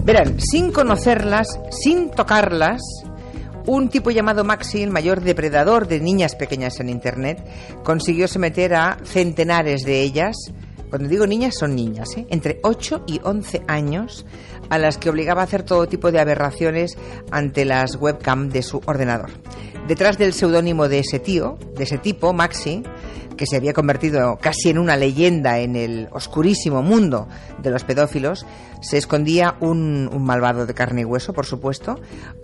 Verán, sin conocerlas, sin tocarlas, un tipo llamado Maxi, el mayor depredador de niñas pequeñas en Internet, consiguió someter a centenares de ellas. Cuando digo niñas, son niñas, entre 8 y 11 años, a las que obligaba a hacer todo tipo de aberraciones ante las webcam de su ordenador. Detrás del seudónimo de ese tipo, Maxi, que se había convertido casi en una leyenda en el oscurísimo mundo de los pedófilos, se escondía un malvado de carne y hueso, por supuesto,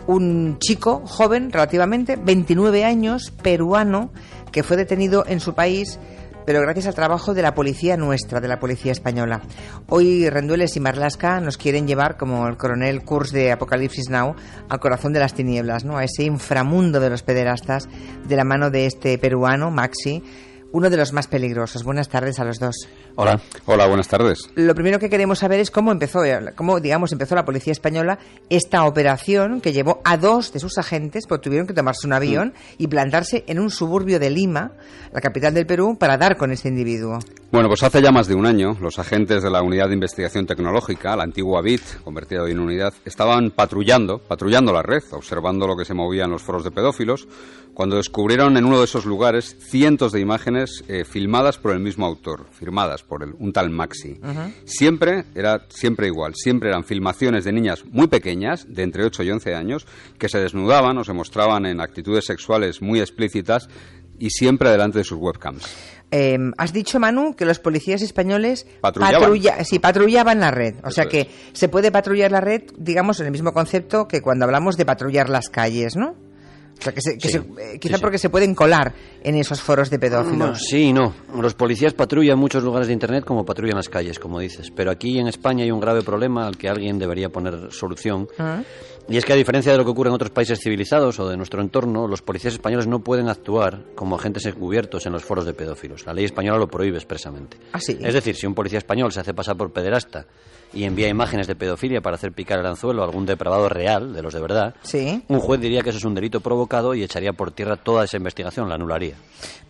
un chico joven, relativamente, 29 años, peruano, que fue detenido en su país, pero gracias al trabajo de la policía nuestra, de la policía española. Hoy Rendueles y Marlaska nos quieren llevar, como el coronel Kurz de Apocalipsis Now, al corazón de las tinieblas, ¿no? A ese inframundo de los pederastas, de la mano de este peruano, Maxi, uno de los más peligrosos. Buenas tardes a los dos. Hola. Hola, buenas tardes. Lo primero que queremos saber es cómo empezó la policía española esta operación que llevó a 2 de sus agentes, porque tuvieron que tomarse un avión y plantarse en un suburbio de Lima, la capital del Perú, para dar con este individuo. Bueno, pues hace ya más de un año, los agentes de la Unidad de Investigación Tecnológica, la antigua BIT, convertida hoy en unidad, estaban patrullando la red, observando lo que se movía en los foros de pedófilos, cuando descubrieron en uno de esos lugares cientos de imágenes filmadas por el mismo autor, firmadas por un tal Maxi. Uh-huh. Siempre igual, siempre eran filmaciones de niñas muy pequeñas, de entre 8 y 11 años, que se desnudaban o se mostraban en actitudes sexuales muy explícitas y siempre delante de sus webcams. Has dicho, Manu, que los policías españoles patrullaban la red. O sea que se puede patrullar la red, digamos, en el mismo concepto que cuando hablamos de patrullar las calles, ¿no? O sea, quizá porque se pueden colar en esos foros de pedófilos. No, sí, no. Los policías patrullan muchos lugares de Internet como patrullan las calles, como dices. Pero aquí en España hay un grave problema al que alguien debería poner solución. Uh-huh. Y es que, a diferencia de lo que ocurre en otros países civilizados o de nuestro entorno, los policías españoles no pueden actuar como agentes encubiertos en los foros de pedófilos. La ley española lo prohíbe expresamente. ¿Ah, sí? Es decir, si un policía español se hace pasar por pederasta y envía imágenes de pedofilia para hacer picar el anzuelo a algún depravado real, de los de verdad, ¿sí? Un juez diría que eso es un delito provocado y echaría por tierra toda esa investigación, la anularía.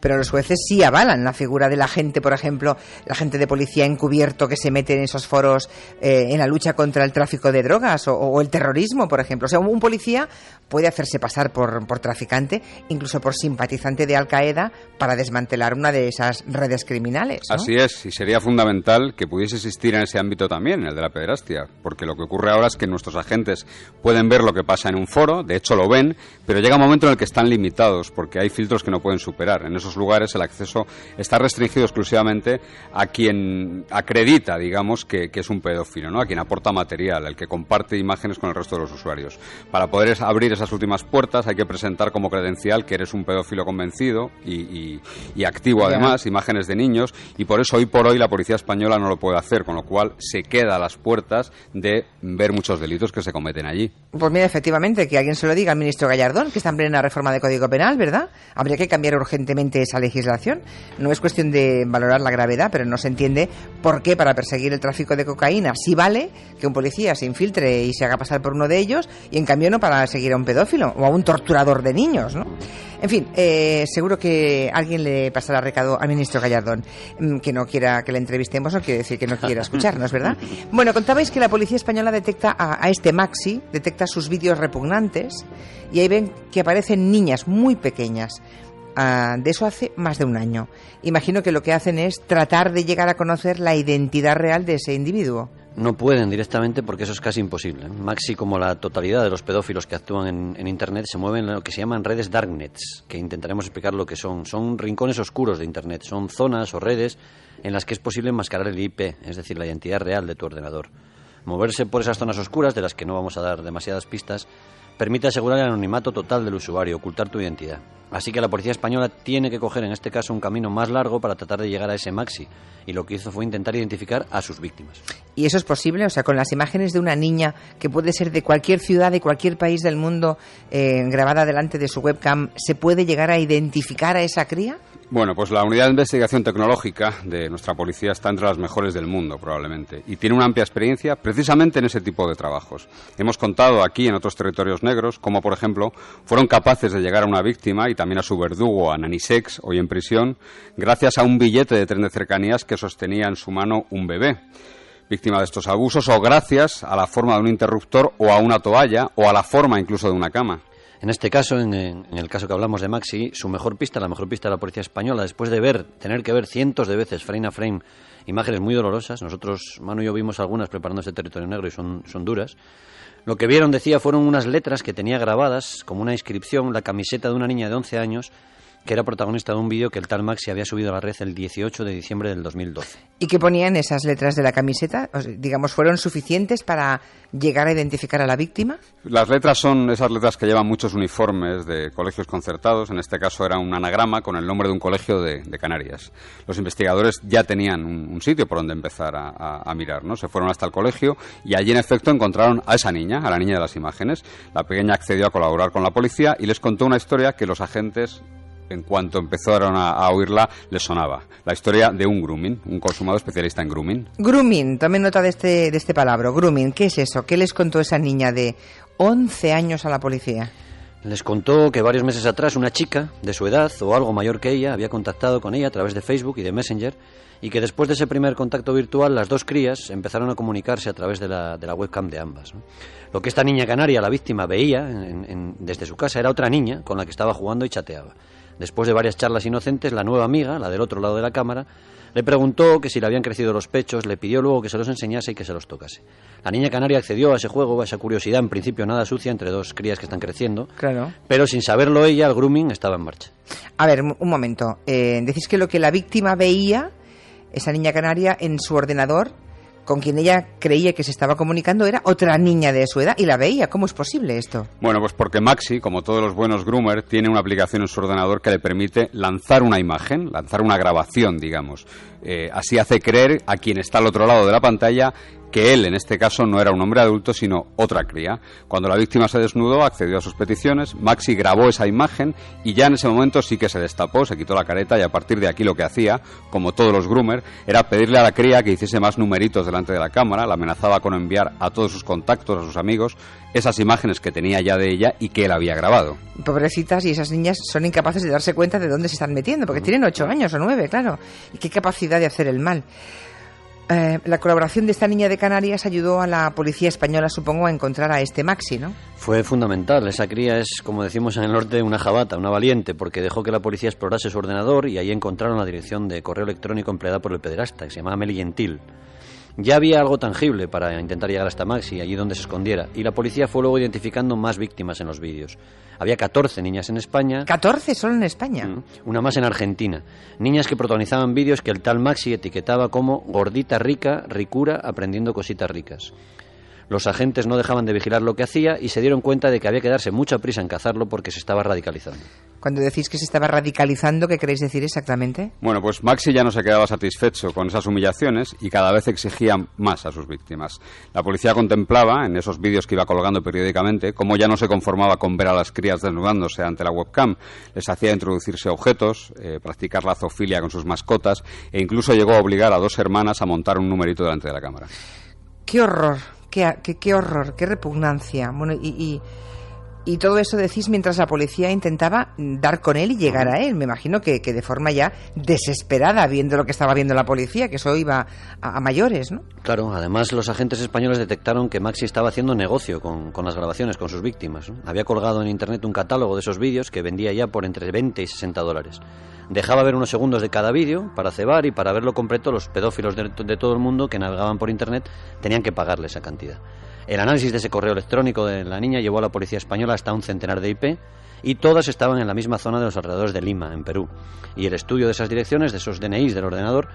Pero los jueces sí avalan la figura del agente, por ejemplo, el agente de policía encubierto que se mete en esos foros en la lucha contra el tráfico de drogas o el terrorismo, por ejemplo. O sea, un policía puede hacerse pasar por traficante, incluso por simpatizante de Al-Qaeda, para desmantelar una de esas redes criminales, ¿no? Así es, y sería fundamental que pudiese existir en ese ámbito también, el de la pederastia, porque lo que ocurre ahora es que nuestros agentes pueden ver lo que pasa en un foro, de hecho lo ven, pero llega un momento en el que están limitados, porque hay filtros que no pueden superar. En esos lugares el acceso está restringido exclusivamente a quien acredita, digamos, que es un pedófilo, ¿no? A quien aporta material, al que comparte imágenes con el resto de los usuarios. Para poder abrir esas últimas puertas hay que presentar como credencial que eres un pedófilo convencido y activo, además, imágenes de niños, y por eso hoy por hoy la policía española no lo puede hacer, con lo cual se queda a las puertas de ver muchos delitos que se cometen allí. Pues mira, efectivamente, que alguien se lo diga al ministro Gallardón, que está en plena reforma de Código Penal, ¿verdad? Habría que cambiar urgentemente esa legislación. No es cuestión de valorar la gravedad, pero no se entiende por qué para perseguir el tráfico de cocaína sí vale que un policía se infiltre y se haga pasar por uno de ellos, y en cambio no para seguir a un pedófilo o a un torturador de niños, ¿no? En fin, seguro que alguien le pasará recado al ministro Gallardón. Que no quiera que le entrevistemos no quiere decir que no quiera escucharnos, ¿verdad? Bueno, contabais que la policía española detecta a este Maxi, detecta sus vídeos repugnantes, y ahí ven que aparecen niñas muy pequeñas. De eso hace más de un año. Imagino que lo que hacen es tratar de llegar a conocer la identidad real de ese individuo. No pueden directamente porque eso es casi imposible. Maxi, como la totalidad de los pedófilos que actúan en Internet, se mueven en lo que se llaman redes darknets, que intentaremos explicar lo que son. Son rincones oscuros de Internet, son zonas o redes en las que es posible enmascarar el IP, es decir, la identidad real de tu ordenador. Moverse por esas zonas oscuras, de las que no vamos a dar demasiadas pistas, permite asegurar el anonimato total del usuario, ocultar tu identidad. Así que la policía española tiene que coger en este caso un camino más largo para tratar de llegar a ese Maxi, y lo que hizo fue intentar identificar a sus víctimas. ¿Y eso es posible? O sea, con las imágenes de una niña que puede ser de cualquier ciudad, de cualquier país del mundo, grabada delante de su webcam, ¿se puede llegar a identificar a esa cría? Bueno, pues la Unidad de Investigación Tecnológica de nuestra policía está entre las mejores del mundo, probablemente, y tiene una amplia experiencia precisamente en ese tipo de trabajos. Hemos contado aquí en otros territorios negros cómo, por ejemplo, fueron capaces de llegar a una víctima y también a su verdugo, a Nanisex, hoy en prisión, gracias a un billete de tren de cercanías que sostenía en su mano un bebé. víctima de estos abusos, o gracias a la forma de un interruptor o a una toalla o a la forma incluso de una cama. En este caso, en el caso que hablamos de Maxi, su mejor pista, la mejor pista de la policía española, después de tener que ver cientos de veces, frame a frame, imágenes muy dolorosas, nosotros, Manu y yo, vimos algunas preparando este Territorio Negro y son duras, lo que vieron, decía, fueron unas letras que tenía grabadas, como una inscripción, la camiseta de una niña de 11 años, que era protagonista de un vídeo que el tal Maxi había subido a la red el 18 de diciembre del 2012. ¿Y qué ponían esas letras de la camiseta? Digamos, ¿fueron suficientes para llegar a identificar a la víctima? Las letras son esas letras que llevan muchos uniformes de colegios concertados. En este caso era un anagrama con el nombre de un colegio de Canarias. Los investigadores ya tenían un sitio por donde empezar a mirar, ¿no? Se fueron hasta el colegio y allí en efecto encontraron a esa niña, a la niña de las imágenes. La pequeña accedió a colaborar con la policía y les contó una historia que los agentes, en cuanto empezaron a oírla, les sonaba. La historia de un grooming, un consumado especialista en grooming. Grooming, tomen nota de este palabra, grooming. ¿Qué es eso? ¿Qué les contó esa niña de 11 años a la policía? Les contó que varios meses atrás una chica de su edad o algo mayor que ella había contactado con ella a través de Facebook y de Messenger, y que después de ese primer contacto virtual las dos crías empezaron a comunicarse a través de la webcam de ambas, ¿no? Lo que esta niña canaria, la víctima, veía desde su casa era otra niña con la que estaba jugando y chateaba. Después de varias charlas inocentes, la nueva amiga, la del otro lado de la cámara, le preguntó que si le habían crecido los pechos, le pidió luego que se los enseñase y que se los tocase. La niña canaria accedió a ese juego, a esa curiosidad, en principio nada sucia, entre dos crías que están creciendo. Claro. Pero sin saberlo ella, el grooming estaba en marcha. A ver, un momento. Decís que lo que la víctima veía, esa niña canaria, en su ordenador, con quien ella creía que se estaba comunicando, era otra niña de su edad y la veía. ¿Cómo es posible esto? Bueno, pues porque Maxi, como todos los buenos groomers, tiene una aplicación en su ordenador que le permite lanzar una imagen, lanzar una grabación, digamos. Así hace creer a quien está al otro lado de la pantalla que él, en este caso, no era un hombre adulto, sino otra cría. Cuando la víctima se desnudó, accedió a sus peticiones, Maxi grabó esa imagen y ya en ese momento sí que se destapó, se quitó la careta y a partir de aquí lo que hacía, como todos los groomers, era pedirle a la cría que hiciese más numeritos delante de la cámara, la amenazaba con enviar a todos sus contactos, a sus amigos, esas imágenes que tenía ya de ella y que él había grabado. Pobrecitas, y esas niñas son incapaces de darse cuenta de dónde se están metiendo, porque tienen 8 años o 9, claro. Y qué capacidad de hacer el mal. La colaboración de esta niña de Canarias ayudó a la policía española, supongo, a encontrar a este Maxi, ¿no? Fue fundamental. Esa cría es, como decimos en el norte, una jabata, una valiente, porque dejó que la policía explorase su ordenador y ahí encontraron la dirección de correo electrónico empleada por el pederasta, que se llamaba Meli Gentil. Ya había algo tangible para intentar llegar hasta Maxi, allí donde se escondiera, y la policía fue luego identificando más víctimas en los vídeos. Había 14 niñas en España. ¿14 solo en España? Una más en Argentina. Niñas que protagonizaban vídeos que el tal Maxi etiquetaba como gordita rica, ricura, aprendiendo cositas ricas. Los agentes no dejaban de vigilar lo que hacía y se dieron cuenta de que había que darse mucha prisa en cazarlo porque se estaba radicalizando. Cuando decís que se estaba radicalizando, ¿qué queréis decir exactamente? Bueno, pues Maxi ya no se quedaba satisfecho con esas humillaciones y cada vez exigía más a sus víctimas. La policía contemplaba, en esos vídeos que iba colgando periódicamente, cómo ya no se conformaba con ver a las crías desnudándose ante la webcam. Les hacía introducirse objetos, practicar la zoofilia con sus mascotas e incluso llegó a obligar a 2 hermanas a montar un numerito delante de la cámara. ¡Qué horror! ¡Qué horror! ¡Qué repugnancia! Bueno, y todo eso decís mientras la policía intentaba dar con él y llegar a él. Me imagino que de forma ya desesperada, viendo lo que estaba viendo la policía, que eso iba a mayores, ¿no? Claro, además los agentes españoles detectaron que Maxi estaba haciendo negocio con las grabaciones, con sus víctimas, ¿no? Había colgado en internet un catálogo de esos vídeos que vendía ya por entre 20 y 60 dólares. Dejaba ver unos segundos de cada vídeo para cebar y para verlo completo los pedófilos de todo el mundo que navegaban por internet tenían que pagarle esa cantidad. El análisis de ese correo electrónico de la niña llevó a la policía española hasta un centenar de IP y todas estaban en la misma zona de los alrededores de Lima, en Perú. Y el estudio de esas direcciones, de esos DNIs del ordenador,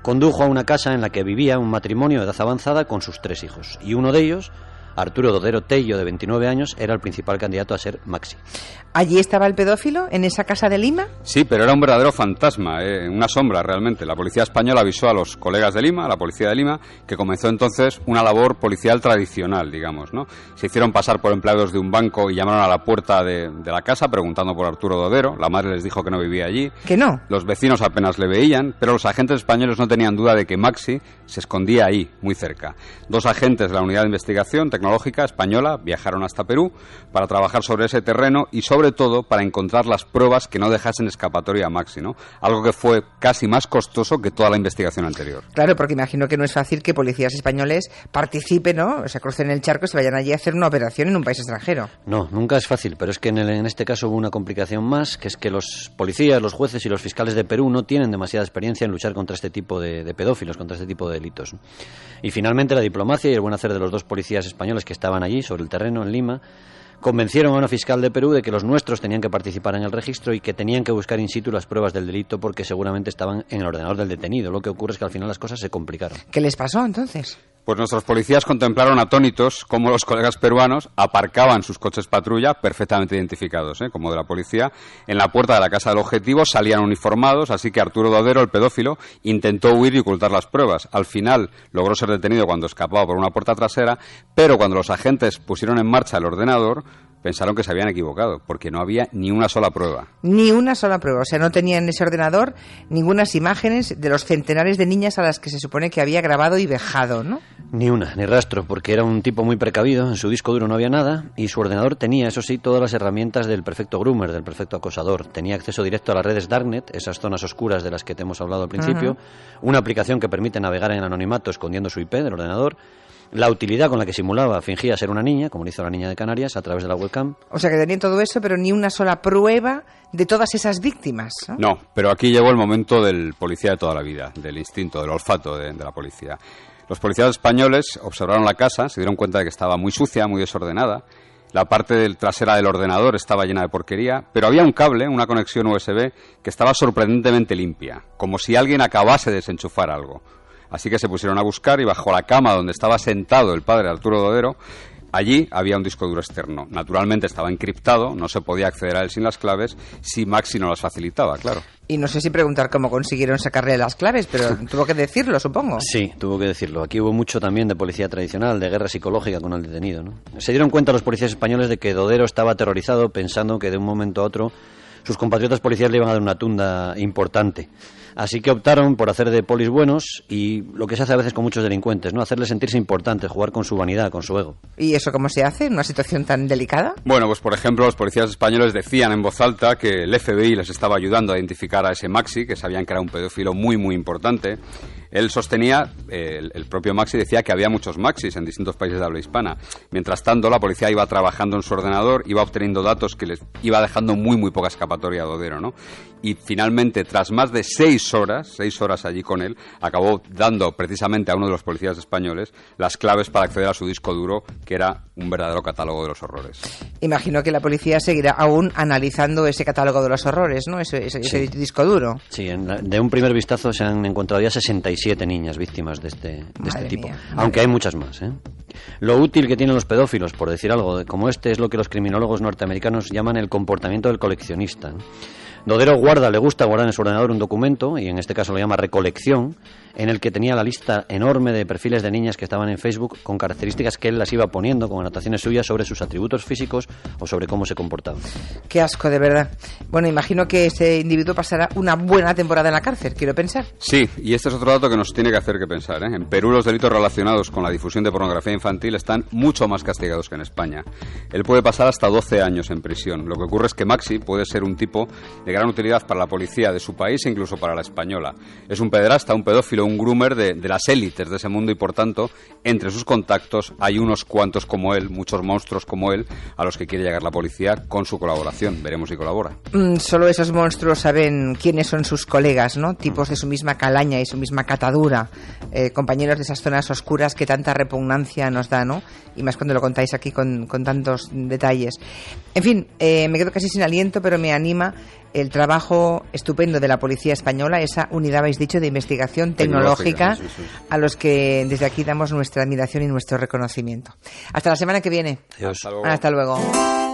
condujo a una casa en la que vivía un matrimonio de edad avanzada con sus 3 hijos. Y uno de ellos, Arturo Dodero Tello, de 29 años, era el principal candidato a ser Maxi. ¿Allí estaba el pedófilo, en esa casa de Lima? Sí, pero era un verdadero fantasma, una sombra realmente. La policía española avisó a los colegas de Lima, a la policía de Lima, que comenzó entonces una labor policial tradicional, digamos, ¿no? Se hicieron pasar por empleados de un banco y llamaron a la puerta de la casa preguntando por Arturo Dodero. La madre les dijo que no vivía allí. ¿Que no? Los vecinos apenas le veían, pero los agentes españoles no tenían duda de que Maxi se escondía ahí, muy cerca. 2 agentes de la unidad de investigación tecnológica española viajaron hasta Perú para trabajar sobre ese terreno y sobre todo para encontrar las pruebas que no dejasen escapatoria a Maxi, ¿no? Algo que fue casi más costoso que toda la investigación anterior. Claro, porque imagino que no es fácil que policías españoles participen, ¿no? O sea, crucen el charco y se vayan allí a hacer una operación en un país extranjero. No, nunca es fácil, pero es que en este caso hubo una complicación más, que es que los policías, los jueces y los fiscales de Perú no tienen demasiada experiencia en luchar contra este tipo de pedófilos, contra este tipo de delitos. Y finalmente la diplomacia y el buen hacer de los dos policías españoles que estaban allí, sobre el terreno, en Lima, convencieron a una fiscal de Perú de que los nuestros tenían que participar en el registro y que tenían que buscar in situ las pruebas del delito porque seguramente estaban en el ordenador del detenido. Lo que ocurre es que al final las cosas se complicaron. ¿Qué les pasó entonces? Pues nuestros policías contemplaron atónitos cómo los colegas peruanos aparcaban sus coches patrulla, perfectamente identificados, como de la policía, en la puerta de la casa del objetivo, salían uniformados, así que Arturo Dodero, el pedófilo, intentó huir y ocultar las pruebas. Al final logró ser detenido cuando escapaba por una puerta trasera, pero cuando los agentes pusieron en marcha el ordenador, pensaron que se habían equivocado, porque no había ni una sola prueba. Ni una sola prueba, o sea, no tenía en ese ordenador ningunas imágenes de los centenares de niñas a las que se supone que había grabado y vejado, ¿no? Ni una, ni rastro, porque era un tipo muy precavido, en su disco duro no había nada, y su ordenador tenía, eso sí, todas las herramientas del perfecto groomer, del perfecto acosador. Tenía acceso directo a las redes Darknet, esas zonas oscuras de las que te hemos hablado al principio, una aplicación que permite navegar en anonimato escondiendo su IP del ordenador, la utilidad con la que simulaba, fingía ser una niña, como lo hizo la niña de Canarias, a través de la webcam. O sea que tenían todo eso, pero ni una sola prueba de todas esas víctimas, ¿no? No, pero aquí llegó el momento del policía de toda la vida, del instinto, del olfato de la policía. Los policías españoles observaron la casa, se dieron cuenta de que estaba muy sucia, muy desordenada. La parte trasera del ordenador estaba llena de porquería, pero había un cable, una conexión USB, que estaba sorprendentemente limpia, como si alguien acabase de desenchufar algo. Así que se pusieron a buscar y bajo la cama donde estaba sentado el padre de Arturo Dodero, allí había un disco duro externo. Naturalmente estaba encriptado, no se podía acceder a él sin las claves, si Maxi no las facilitaba, claro. Y no sé si preguntar cómo consiguieron sacarle las claves, pero tuvo que decirlo, supongo. Sí, tuvo que decirlo. Aquí hubo mucho también de policía tradicional, de guerra psicológica con el detenido, ¿no? Se dieron cuenta los policías españoles de que Dodero estaba aterrorizado pensando que de un momento a otro sus compatriotas policías le iban a dar una tunda importante. Así que optaron por hacer de polis buenos y lo que se hace a veces con muchos delincuentes, ¿no? Hacerles sentirse importantes, jugar con su vanidad, con su ego. ¿Y eso cómo se hace en una situación tan delicada? Bueno, pues por ejemplo, los policías españoles decían en voz alta que el FBI les estaba ayudando a identificar a ese Maxi, que sabían que era un pedófilo muy, muy importante. Él sostenía, el propio Maxi decía que había muchos Maxis en distintos países de habla hispana. Mientras tanto, la policía iba trabajando en su ordenador, iba obteniendo datos que les iba dejando muy, muy poca escapatoria a Dodero, ¿no? Y finalmente, tras más de 6 horas allí con él, acabó dando precisamente a uno de los policías españoles las claves para acceder a su disco duro, que era un verdadero catálogo de los horrores. Imagino que la policía seguirá aún analizando ese catálogo de los horrores, ¿no? Ese disco duro. Sí, de un primer vistazo se han encontrado ya 67 niñas víctimas de este tipo, aunque hay muchas más, ¿eh? Lo útil que tienen los pedófilos, por decir algo como este, es lo que los criminólogos norteamericanos llaman el comportamiento del coleccionista, ¿no? Dodero le gusta guardar en su ordenador un documento, y en este caso lo llama recolección, en el que tenía la lista enorme de perfiles de niñas que estaban en Facebook con características que él las iba poniendo con anotaciones suyas sobre sus atributos físicos o sobre cómo se comportaban. Qué asco, de verdad. Bueno, imagino que este individuo pasará una buena temporada en la cárcel, quiero pensar. Sí, y este es otro dato que nos tiene que hacer que pensar, ¿eh? En Perú los delitos relacionados con la difusión de pornografía infantil están mucho más castigados que en España. Él puede pasar hasta 12 años en prisión. Lo que ocurre es que Maxi puede ser un tipo de gran utilidad para la policía de su país e incluso para la española. Es un pederasta, un pedófilo, un groomer de las élites de ese mundo y, por tanto, entre sus contactos hay unos cuantos como él, muchos monstruos como él, a los que quiere llegar la policía con su colaboración. Veremos si colabora. Solo esos monstruos saben quiénes son sus colegas, ¿no? Tipos de su misma calaña y su misma catadura, compañeros de esas zonas oscuras que tanta repugnancia nos da, ¿no? Y más cuando lo contáis aquí con tantos detalles. En fin, me quedo casi sin aliento, pero me anima el trabajo estupendo de la policía española, esa unidad, habéis dicho, de investigación tecnológica, sí. A los que desde aquí damos nuestra admiración y nuestro reconocimiento. Hasta la semana que viene. Adiós. Hasta luego.